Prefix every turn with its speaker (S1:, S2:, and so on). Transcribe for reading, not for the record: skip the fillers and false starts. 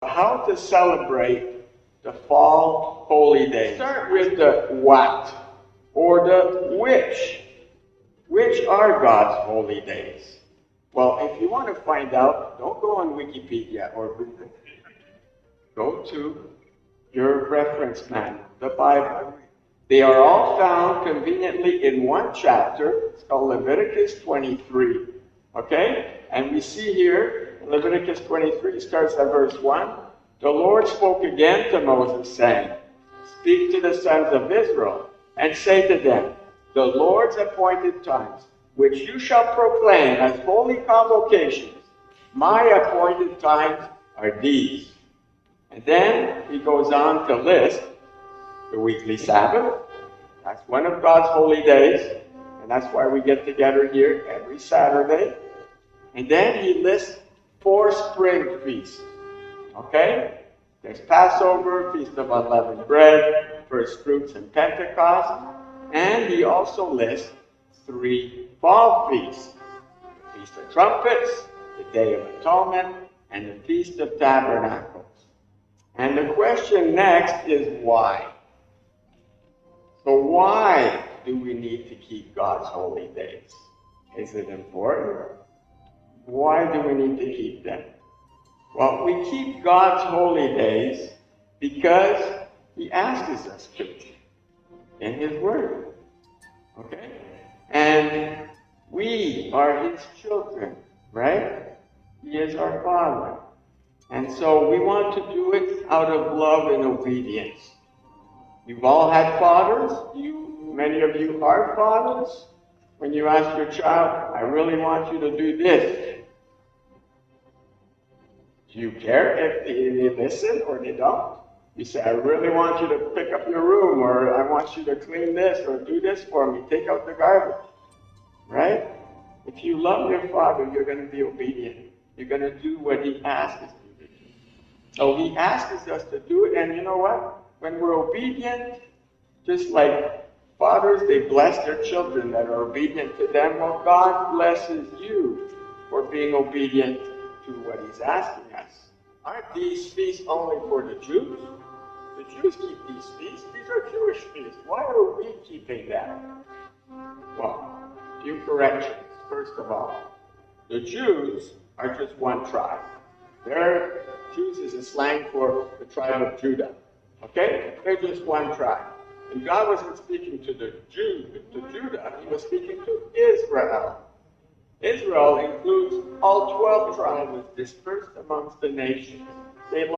S1: how to celebrate the fall holy days. Start with the what or the which. Which are God's holy days? Well, if you want to find out, don't go on Wikipedia or Google. Go to your reference manual, the Bible. They are all found conveniently in one chapter. It's called Leviticus 23. Okay? And we see here, Leviticus 23 starts at verse 1. The Lord spoke again to Moses, saying, Speak to the sons of Israel, and say to them, The Lord's appointed times, which you shall proclaim as holy convocations, my appointed times are these. And then he goes on to list the weekly Sabbath. That's one of God's holy days, and that's why we get together here every Saturday. And then he lists 4 spring feasts. Okay? There's Passover, Feast of Unleavened Bread, First Fruits, and Pentecost. And he also lists 3 fall feasts. The Feast of Trumpets, the Day of Atonement, and the Feast of Tabernacles. And the question next is why? So why do we need to keep God's holy days? Is it important? Why do we need to keep them? Well, we keep God's holy days because he asks us to in his word. Okay? And we are his children, right? He is our Father. And so we want to do it out of love and obedience. You've all had fathers. Many of you are fathers. When you ask your child, I really want you to do this. Do you care if they listen or they don't? You say, I really want you to pick up your room, or I want you to clean this, or do this for me, take out the garbage. Right? If you love your father, you're going to be obedient. You're going to do what he asks you to do. So he asks us to do it, and you know what? When we're obedient, just like fathers, they bless their children that are obedient to them. Well, God blesses you for being obedient to what he's asking us. Aren't these feasts only for the Jews? The Jews keep these feasts. These are Jewish feasts. Why are we keeping them? Well, a few corrections. First of all, the Jews are just one tribe. Jews is a slang for the tribe of Judah. Okay? They're just one tribe. And God wasn't speaking to the Judah. He was speaking to Israel. Israel includes all 12 tribes dispersed amongst the nations. They